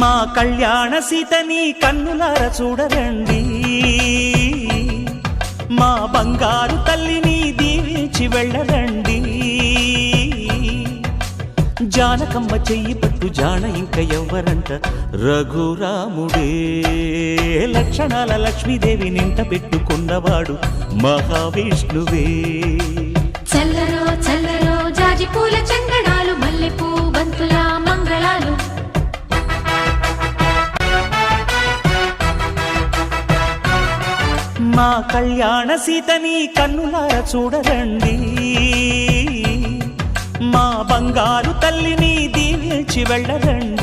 మా కళ్యాణ సీతని కన్నులార చూడరండి, మా బంగారు తల్లిని దీవించి వెళ్ళరండి. జానకమ్మ చెయ్యి పట్టు జాన ఇంక ఎవ్వరంట, రఘురాముడే. లక్షణాల లక్ష్మీదేవి నింట పెట్టుకున్నవాడు మహావిష్ణువే. చల్లరో చల్లరో జాజి పూల చందనాలు, మల్లెపూ బంతుల మంగళాలు. మా కళ్యాణ సీతని కన్నులార చూడరండి, మా బంగారు తల్లిని దీవించి వెళ్ళరండి.